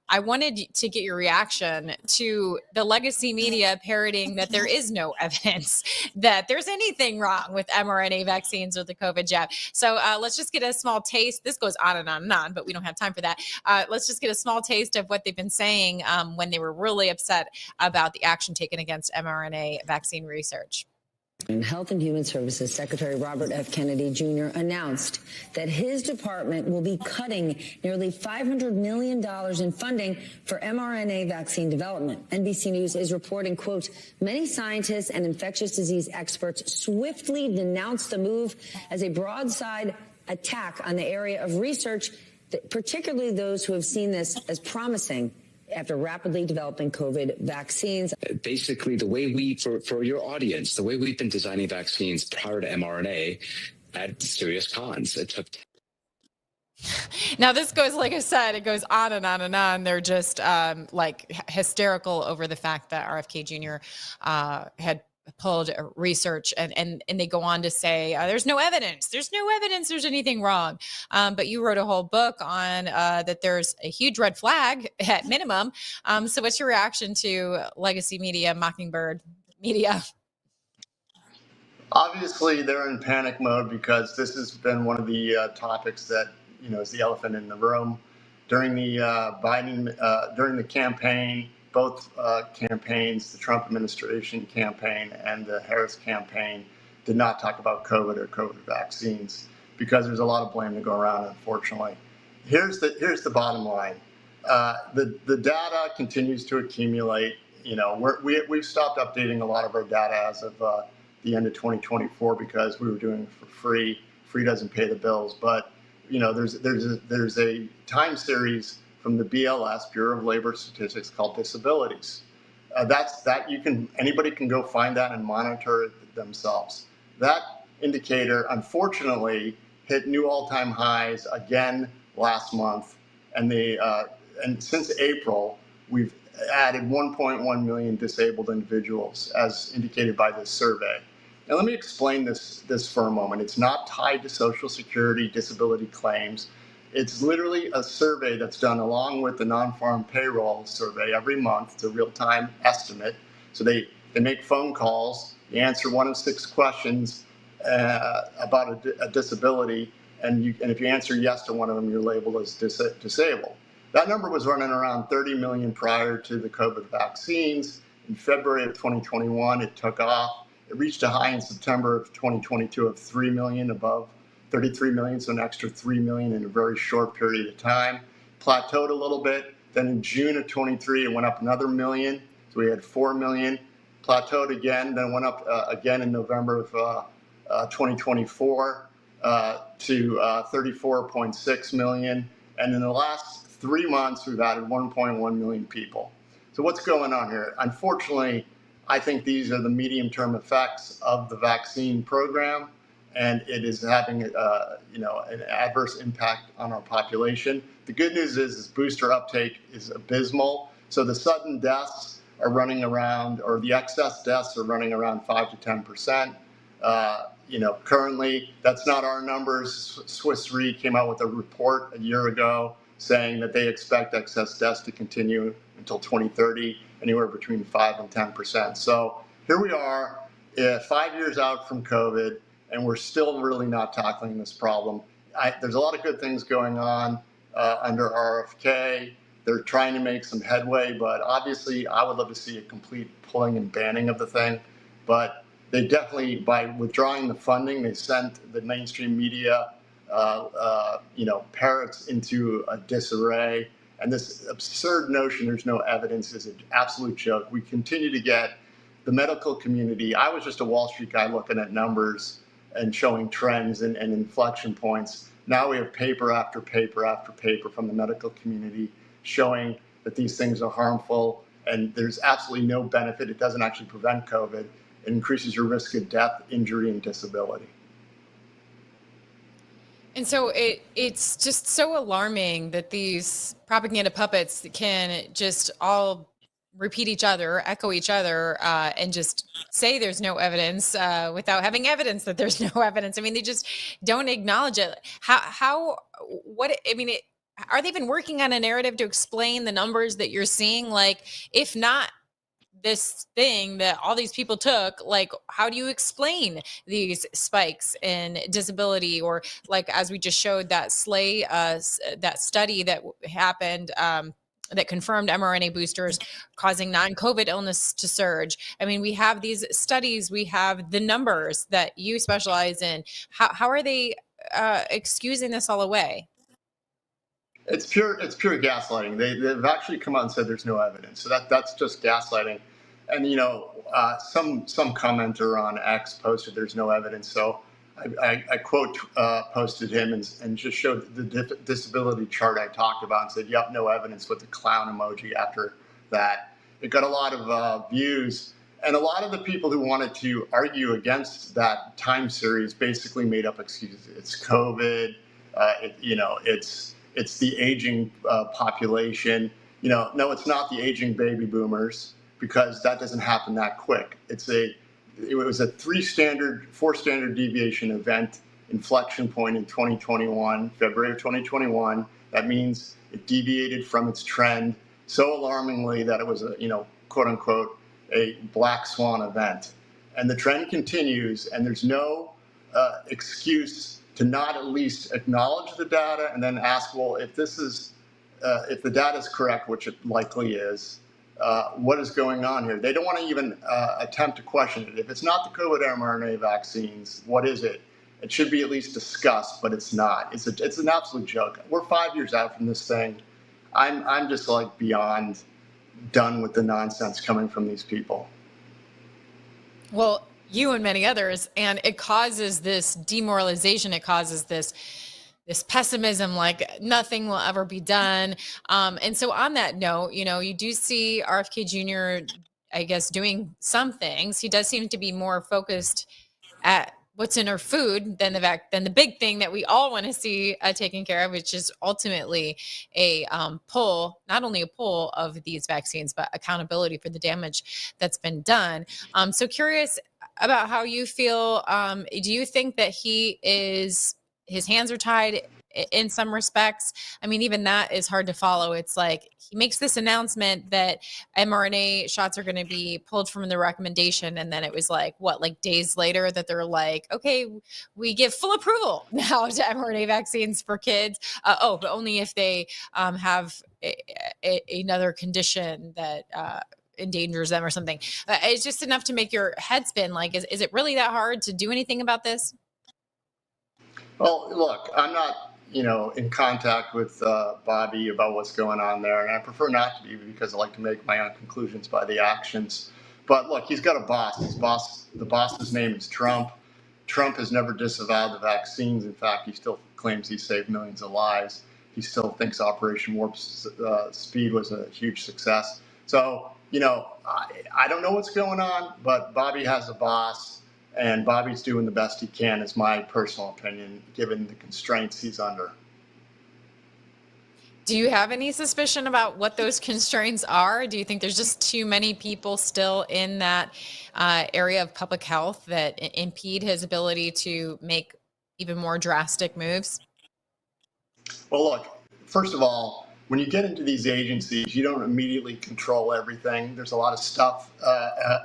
Speaker 1: I wanted to get your reaction to the legacy media parroting that there is no evidence that there's anything wrong with mRNA vaccines or the COVID jab. So let's just get a small taste. This goes on and on and on, but we don't have time for that. Let's just get a small taste of what they've been saying when they were really upset about the action taken against mRNA vaccine research.
Speaker 8: Health and Human Services Secretary Robert F. Kennedy Jr. announced that his department will be cutting nearly $500 million in funding for mRNA vaccine development. NBC News is reporting, quote, many scientists and infectious disease experts swiftly denounced the move as a broadside attack on the area of research, particularly those who have seen this as promising after rapidly developing COVID vaccines.
Speaker 9: Basically, the way for your audience, the way we've been designing vaccines prior to mRNA had serious cons. It took.
Speaker 1: Now, this goes, like I said, it goes on and on and on. They're just like hysterical over the fact that RFK Jr. Had pulled research and they go on to say there's no evidence there's anything wrong, but you wrote a whole book on that there's a huge red flag at minimum. So what's your reaction to legacy media, Mockingbird media?
Speaker 7: Obviously, they're in panic mode because this has been one of the topics that, you know, is the elephant in the room. During the during the campaign, both campaigns, the Trump administration campaign and the Harris campaign, did not talk about COVID or COVID vaccines because there's a lot of blame to go around, unfortunately. Here's the bottom line. The data continues to accumulate. You know, we've stopped updating a lot of our data as of the end of 2024 because we were doing it for free. Free doesn't pay the bills, but you know, there's a time series from the BLS, Bureau of Labor Statistics, called disabilities. Anybody can go find that and monitor it themselves. That indicator, unfortunately, hit new all-time highs again last month, and since April, we've added 1.1 million disabled individuals, as indicated by this survey. Now, let me explain this for a moment. It's not tied to Social Security disability claims. It's literally a survey that's done along with the non-farm payroll survey every month. It's a real-time estimate. So they make phone calls, you answer one of 6 questions about a disability, and if you answer yes to one of them, you're labeled as disabled. That number was running around 30 million prior to the COVID vaccines. In February of 2021, it took off. It reached a high in September of 2022 of 3 million, above 33 million, so an extra 3 million in a very short period of time. Plateaued a little bit. Then in June of 23, it went up another million. So we had 4 million. Plateaued again, then went up again in November of 2024 to 34.6 million. And in the last 3 months, we've added 1.1 million people. So what's going on here? Unfortunately, I think these are the medium-term effects of the vaccine program, and it is having an adverse impact on our population. The good news is booster uptake is abysmal. So the sudden deaths are running around, or the excess deaths are running around 5 to 10%. Currently, that's not our numbers. Swiss Re came out with a report a year ago saying that they expect excess deaths to continue until 2030, anywhere between 5 and 10%. So here we are, 5 years out from COVID, and we're still really not tackling this problem. There's a lot of good things going on under RFK. They're trying to make some headway, but obviously I would love to see a complete pulling and banning of the thing. But they definitely, by withdrawing the funding, they sent the mainstream media, parrots into a disarray. And this absurd notion there's no evidence is an absolute joke. We continue to get the medical community. I was just a Wall Street guy looking at numbers and showing trends and inflection points. Now we have paper after paper after paper from the medical community showing that these things are harmful and there's absolutely no benefit. It doesn't actually prevent COVID. It increases your risk of death, injury, and disability.
Speaker 1: And so it's just so alarming that these propaganda puppets can just all repeat each other, echo each other, and just say there's no evidence without having evidence that there's no evidence. I mean, they just don't acknowledge it. Are they even working on a narrative to explain the numbers that you're seeing? Like, if not this thing that all these people took, like, how do you explain these spikes in disability? Or like, as we just showed that that study that happened, that confirmed mRNA boosters causing non-COVID illness to surge. I mean, we have these studies, we have the numbers that you specialize in. How are they excusing this all away?
Speaker 7: It's pure gaslighting. They've actually come out and said there's no evidence. So that's just gaslighting. And some commenter on X posted there's no evidence. So I quote posted him and just showed the disability chart I talked about and said, yep, no evidence, with the clown emoji after that. It got a lot of views. And a lot of the people who wanted to argue against that time series basically made up excuses. It's COVID. It's the aging population. No, it's not the aging baby boomers, because that doesn't happen that quick. It was a 4 standard deviation event inflection point in 2021, February of 2021. That means it deviated from its trend so alarmingly that it was a, quote unquote, a black swan event. And the trend continues, and there's no excuse to not at least acknowledge the data and then ask, well, if the data is correct, which it likely is, what is going on here? They don't want to even attempt to question it. If it's not the COVID mRNA vaccines, what is it? It should be at least discussed, but it's not. It's an absolute joke. We're 5 years out from this thing. I'm just like beyond done with the nonsense coming from these people.
Speaker 1: Well, you and many others, and it causes this demoralization. It causes this pessimism, like nothing will ever be done. And so on that note, you do see RFK Jr., I guess, doing some things. He does seem to be more focused at what's in our food than the big thing that we all want to see taken care of, which is ultimately a not only a pull of these vaccines, but accountability for the damage that's been done. So curious about how you feel. Do you think that his hands are tied in some respects? I mean, even that is hard to follow. It's like he makes this announcement that mRNA shots are going to be pulled from the recommendation. And then it was like, days later that they're like, okay, we give full approval now to mRNA vaccines for kids. But only if they have another condition that endangers them or something. It's just enough to make your head spin. Like, is it really that hard to do anything about this?
Speaker 7: Well, look, I'm not, in contact with Bobby about what's going on there, and I prefer not to be, because I like to make my own conclusions by the actions. But look, he's got a boss. The boss's name is Trump. Trump has never disavowed the vaccines. In fact, he still claims he saved millions of lives. He still thinks Operation Warp Speed was a huge success. So, I don't know what's going on, but Bobby has a boss. And Bobby's doing the best he can, is my personal opinion, given the constraints he's under.
Speaker 1: Do you have any suspicion about what those constraints are? Do you think there's just too many people still in that area of public health that impede his ability to make even more drastic moves?
Speaker 7: Well, look, first of all, when you get into these agencies, you don't immediately control everything. There's a lot of stuff.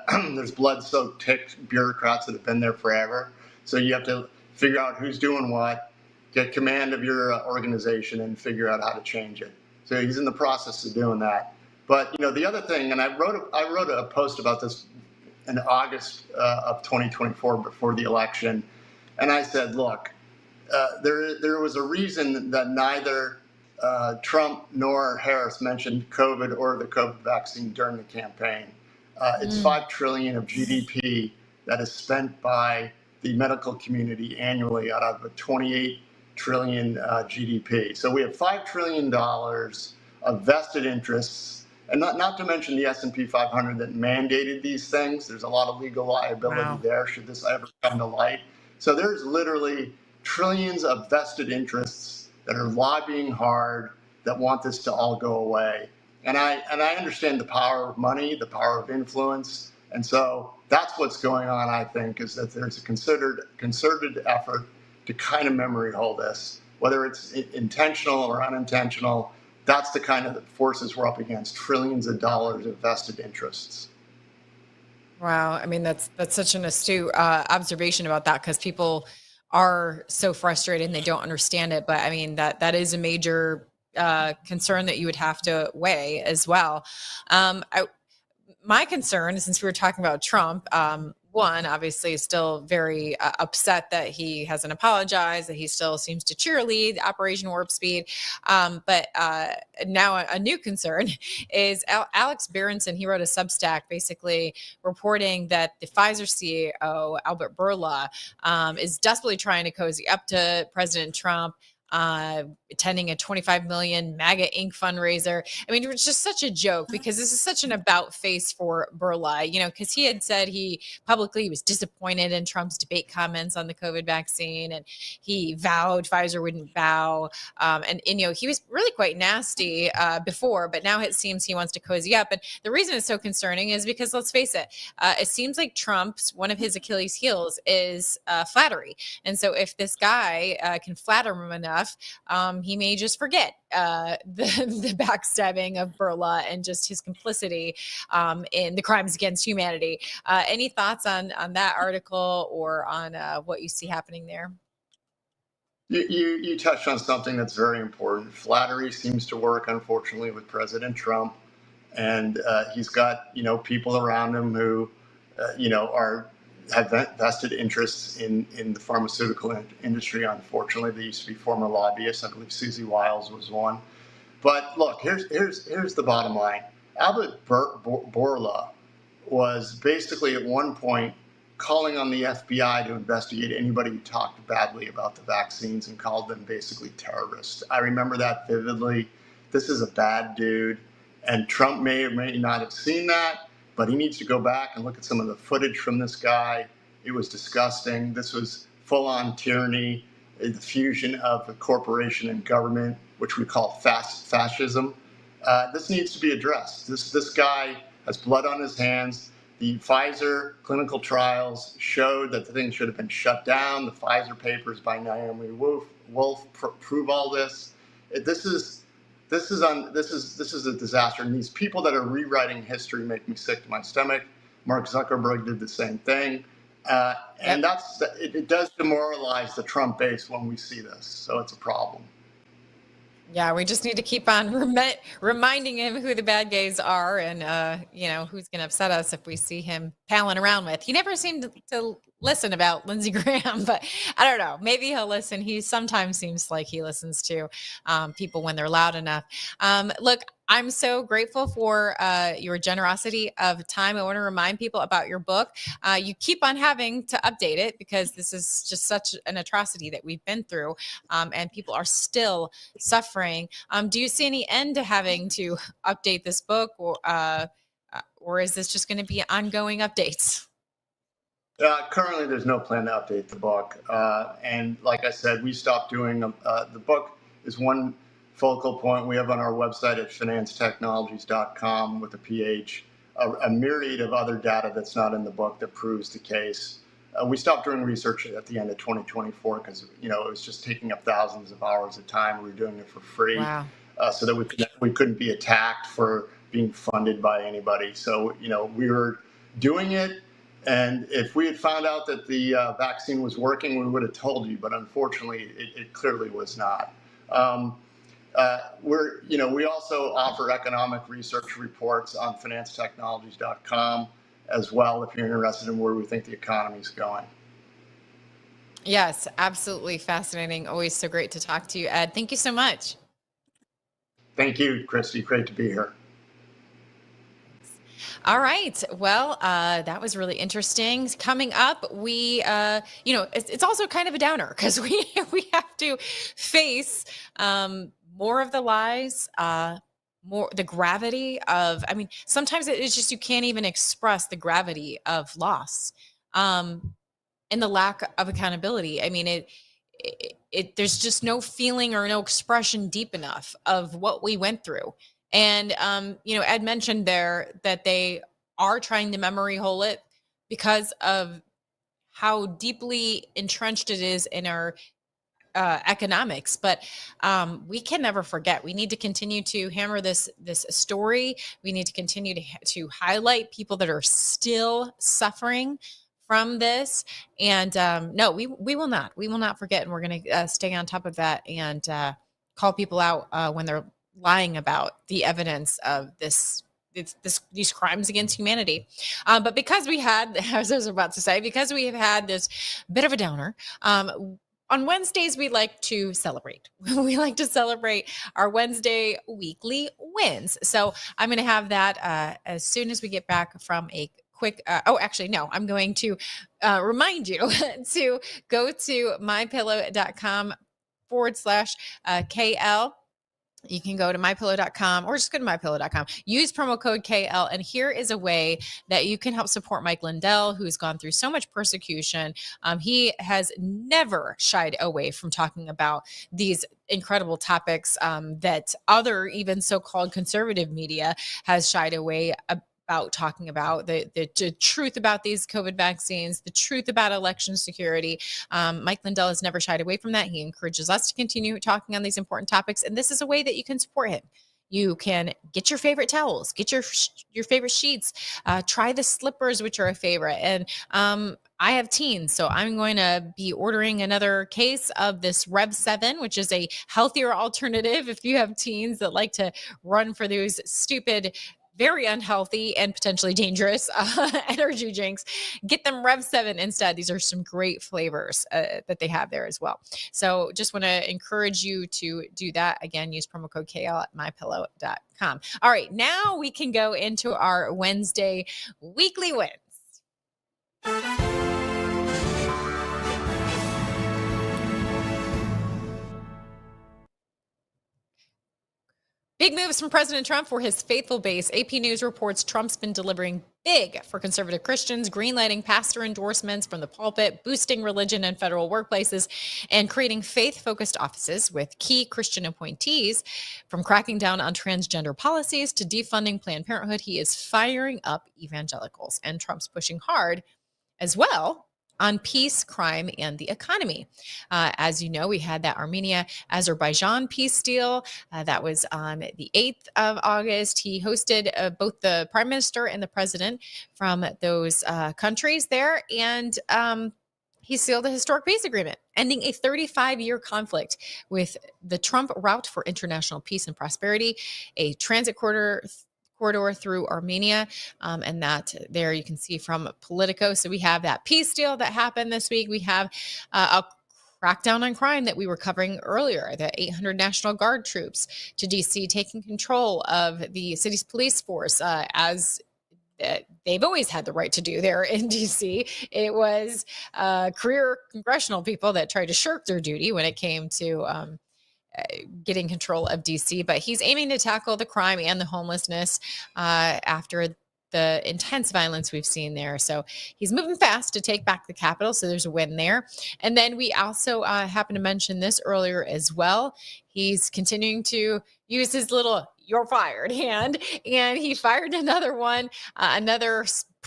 Speaker 7: There's blood-soaked bureaucrats that have been there forever. So you have to figure out who's doing what, get command of your organization, and figure out how to change it. So he's in the process of doing that. But the other thing, and I wrote a post about this in August of 2024 before the election, and I said, look, there was a reason that neither Trump nor Harris mentioned COVID or the COVID vaccine during the campaign. It's $5 trillion of GDP that is spent by the medical community annually out of a $28 trillion GDP. So we have $5 trillion of vested interests, and not to mention the S&P 500 that mandated these things. There's a lot of legal liability there should this ever come to light. So there's literally trillions of vested interests that are lobbying hard, that want this to all go away. And I understand the power of money, the power of influence. And so that's what's going on, I think, is that there's a concerted effort to kind of memory hole this, whether it's intentional or unintentional. That's the kind of forces we're up against, trillions of dollars of vested interests.
Speaker 1: Wow. I mean, that's such an astute observation about that, because people are so frustrated and they don't understand it. But I mean, that is a major concern that you would have to weigh as well. My concern, since we were talking about Trump, one, obviously is still very upset that he hasn't apologized, that he still seems to cheerlead Operation Warp Speed. But now a new concern is Alex Berenson. He wrote a Substack basically reporting that the Pfizer CEO, Albert Bourla, is desperately trying to cozy up to President Trump, attending a 25 million MAGA Inc. fundraiser. I mean, it was just such a joke, because this is such an about face for Burla, because he had said he publicly was disappointed in Trump's debate comments on the COVID vaccine, and he vowed Pfizer wouldn't bow. And he was really quite nasty before, but now it seems he wants to cozy up. And the reason it's so concerning is because, let's face it, it seems like Trump's, one of his Achilles heels is flattery. And so if this guy can flatter him enough, he may just forget the backstabbing of Burla and just his complicity in the crimes against humanity. Any thoughts on that article, or on what you see happening there?
Speaker 7: You touched on something that's very important. Flattery seems to work, unfortunately, with President Trump, and he's got people around him who have vested interests in the pharmaceutical industry. Unfortunately, they used to be former lobbyists. I believe Susie Wiles was one. But look, here's the bottom line. Albert Bourla was basically at one point calling on the FBI to investigate anybody who talked badly about the vaccines and called them basically terrorists. I remember that vividly. This is a bad dude, and Trump may or may not have seen that, but he needs to go back and look at some of the footage from this guy. It was disgusting. This was full-on tyranny, the fusion of the corporation and government, which we call fascism. This needs to be addressed. This guy has blood on his hands. The Pfizer clinical trials showed that the thing should have been shut down. The Pfizer papers by Naomi Wolf prove all this. This is a disaster, and these people that are rewriting history make me sick to my stomach. Mark Zuckerberg did the same thing, and it does demoralize the Trump base when we see this. So it's a problem.
Speaker 1: Yeah, we just need to keep on reminding him who the bad guys are, and who's going to upset us if we see him palling around with. He never seemed to listen about Lindsey Graham, but I don't know. Maybe he'll listen. He sometimes seems like he listens to people when they're loud enough. Look, I'm so grateful for your generosity of time. I want to remind people about your book. You keep on having to update it, because this is just such an atrocity that we've been through, and people are still suffering. Do you see any end to having to update this book, or is this just going to be ongoing updates?
Speaker 7: Currently, there's no plan to update the book. And like I said, we stopped doing the book is one focal point we have on our website at financetechnologies.com with a PH, a myriad of other data that's not in the book that proves the case. We stopped doing research at the end of 2024 because it was just taking up thousands of hours of time. We were doing it for free. Wow. So that we couldn't be attacked for being funded by anybody. So we were doing it. And if we had found out that the vaccine was working, we would have told you. But unfortunately, it clearly was not. We also offer economic research reports on financetechnologies.com as well, if you're interested in where we think the economy is going.
Speaker 1: Yes, absolutely fascinating. Always so great to talk to you, Ed. Thank you so much.
Speaker 7: Thank you, Christy. Great to be here.
Speaker 1: All right. Well, that was really interesting. Coming up, we, it's also kind of a downer, because we have to face more of the lies, more the gravity of. I mean, sometimes it's just you can't even express the gravity of loss, and the lack of accountability. I mean, there's just no feeling or no expression deep enough of what we went through. And, Ed mentioned there that they are trying to memory hole it because of how deeply entrenched it is in our economics. But we can never forget. We need to continue to hammer this story. We need to continue to highlight people that are still suffering from this. And no, we will not forget. And we're going to stay on top of that and call people out when they're lying about the evidence of these crimes against humanity. But because we had, as I was about to say, because we have had this bit of a downer, on Wednesdays, we like to celebrate. We like to celebrate our Wednesday weekly wins. So I'm going to have that as soon as we get back from a quick, I'm going to remind you to go to mypillow.com/KL. You can go to mypillow.com or just go to mypillow.com. Use promo code KL. And here is a way that you can help support Mike Lindell, who's gone through so much persecution. He has never shied away from talking about these incredible topics that other even so-called conservative media has shied away about talking about the truth about these COVID vaccines, the truth about election security. Mike Lindell has never shied away from that. He encourages us to continue talking on these important topics. And this is a way that you can support him. You can get your favorite towels, get your favorite sheets, try the slippers, which are a favorite. And I have teens, so I'm going to be ordering another case of this Rev 7, which is a healthier alternative if you have teens that like to run for those stupid, very unhealthy and potentially dangerous energy drinks. Get them Rev 7 instead. These are some great flavors that they have there as well. So just want to encourage you to do that. Again, use promo code KL at mypillow.com. All right, now we can go into our Wednesday weekly wins. Big moves from President Trump for his faithful base. AP News reports Trump's been delivering big for conservative Christians, greenlighting pastor endorsements from the pulpit, boosting religion in federal workplaces, and creating faith-focused offices with key Christian appointees. From cracking down on transgender policies to defunding Planned Parenthood, he is firing up evangelicals. And Trump's pushing hard as well on peace, crime, and the economy. As you know, we had that Armenia-Azerbaijan peace deal. That was on the 8th of August. He hosted both the prime minister and the president from those countries there. And he sealed a historic peace agreement, ending a 35-year conflict with the Trump route for international peace and prosperity, a transit corridor through Armenia. And that there you can see from Politico. So we have that peace deal that happened this week. We have a crackdown on crime that we were covering earlier, the 800 National Guard troops to D.C. taking control of the city's police force as they've always had the right to do there in D.C. It was career congressional people that tried to shirk their duty when it came to getting control of DC, but he's aiming to tackle the crime and the homelessness after the intense violence we've seen there. So he's moving fast to take back the Capitol. So there's a win there. And then we also happened to mention this earlier as well. He's continuing to use his little "you're fired" hand, and he fired another one, another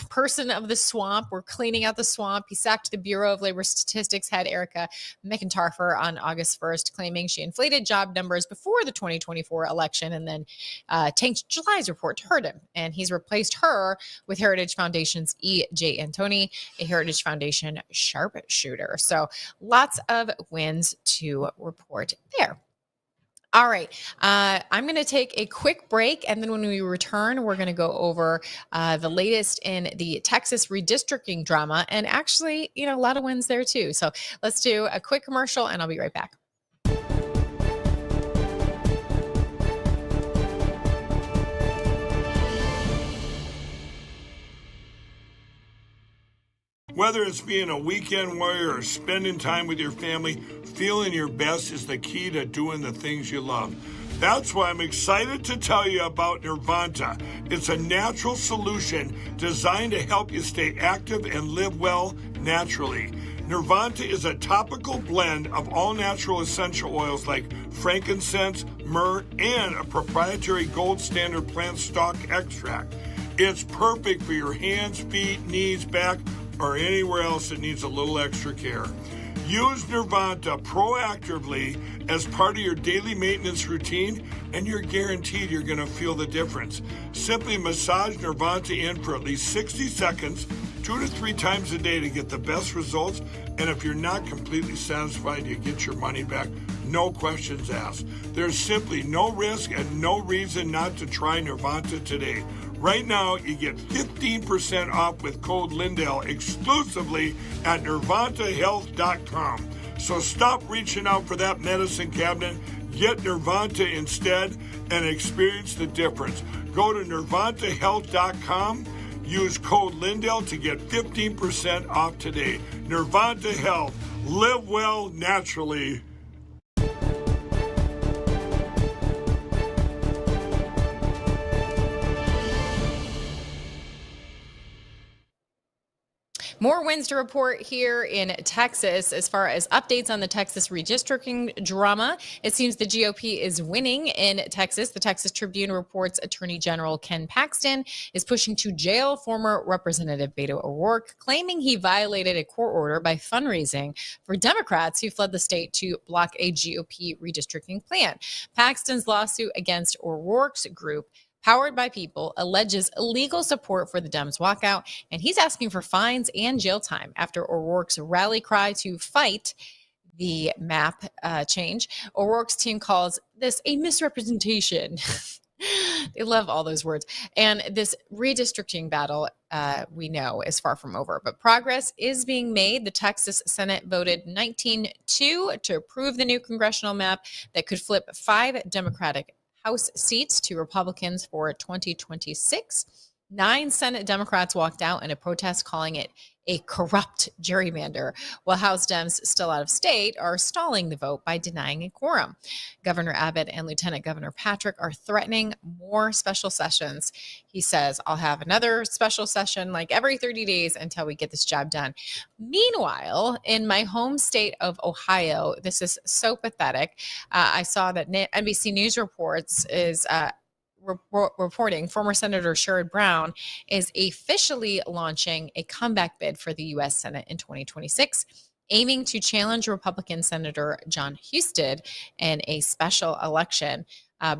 Speaker 1: person of the swamp. We're cleaning out the swamp. He sacked the Bureau of Labor Statistics head Erica McIntarfer on August 1st, claiming she inflated job numbers before the 2024 election and then tanked July's report to hurt him. And he's replaced her with Heritage Foundation's E.J. Antoni, a Heritage Foundation sharpshooter. So lots of wins to report there. All right, I'm going to take a quick break, and then when we return, we're going to go over the latest in the Texas redistricting drama, and actually, a lot of wins there too. So let's do a quick commercial, and I'll be right back.
Speaker 5: Whether it's being a weekend warrior or spending time with your family, feeling your best is the key to doing the things you love. That's why I'm excited to tell you about Nirvanta. It's a natural solution designed to help you stay active and live well naturally. Nirvanta is a topical blend of all natural essential oils like frankincense, myrrh, and a proprietary gold standard plant stock extract. It's perfect for your hands, feet, knees, back, or anywhere else that needs a little extra care. Use Nirvanta proactively as part of your daily maintenance routine, and you're guaranteed you're going to feel the difference. Simply massage Nirvanta in for at least 60 seconds, 2 to 3 times a day to get the best results. And if you're not completely satisfied, you get your money back. No questions asked. There's simply no risk and no reason not to try Nirvanta today. Right now, you get 15% off with code Lindell exclusively at nirvantahealth.com. So stop reaching out for that medicine cabinet. Get Nirvanta instead and experience the difference. Go to nirvantahealth.com. Use code Lindell to get 15% off today. Nirvanta Health. Live well naturally.
Speaker 1: More wins to report here in Texas as far as updates on the Texas redistricting drama. It seems the GOP is winning in Texas. The Texas Tribune reports Attorney General Ken Paxton is pushing to jail former Representative Beto O'Rourke, claiming he violated a court order by fundraising for Democrats who fled the state to block a GOP redistricting plan. Paxton's lawsuit against O'Rourke's group, Powered by People, alleges illegal support for the Dems walkout, and he's asking for fines and jail time after O'Rourke's rally cry to fight the map change. O'Rourke's team calls this a misrepresentation. They love all those words. And this redistricting battle, we know, is far from over. But progress is being made. The Texas Senate voted 19-2 to approve the new congressional map that could flip 5 Democratic House seats to Republicans for 2026. 9 Senate Democrats walked out in a protest calling it a corrupt gerrymander, while House Dems still out of state are stalling the vote by denying a quorum. Governor Abbott and Lieutenant Governor Patrick are threatening more special sessions. He says, I'll have another special session like every 30 days until we get this job done. Meanwhile, in my home state of Ohio, this is so pathetic. I saw that NBC News reports is reporting former Senator Sherrod Brown is officially launching a comeback bid for the U.S. Senate in 2026, aiming to challenge Republican Senator John Husted in a special election.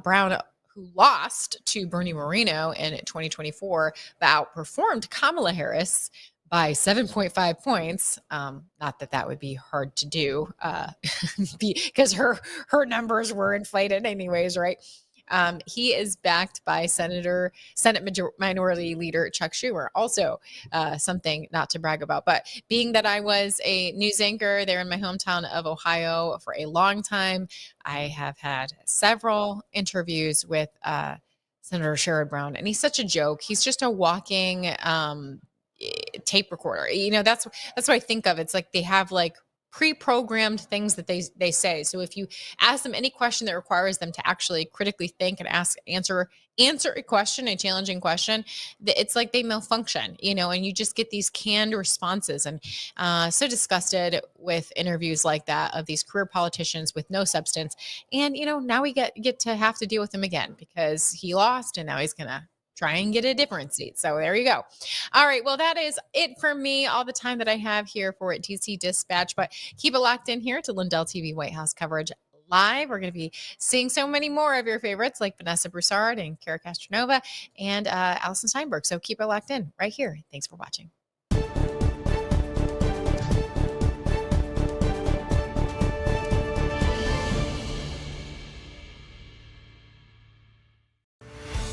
Speaker 1: Brown, who lost to Bernie Moreno in 2024, but outperformed Kamala Harris by 7.5 points. Not that that would be hard to do because her numbers were inflated anyways, right? He is backed by Senate Minority Leader Chuck Schumer. Also, something not to brag about, but being that I was a news anchor there in my hometown of Ohio for a long time, I have had several interviews with Senator Sherrod Brown, and he's such a joke. He's just a walking tape recorder. You know, that's what I think of. It's like they have like pre-programmed things that they say. So if you ask them any question that requires them to actually critically think and answer a question, a challenging question, it's like they malfunction, you know, and you just get these canned responses. And so disgusted with interviews like that of these career politicians with no substance. And, you know, now we get to have to deal with him again because he lost and now he's going to try and get a different seat. So there you go. All right. Well, that is it for me. All the time that I have here for DC Dispatch, but keep it locked in here to LindellTV White House coverage live. We're going to be seeing so many more of your favorites like Vanessa Broussard and Kara Castronova and Allison Steinberg. So keep it locked in right here. Thanks for watching.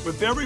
Speaker 5: With every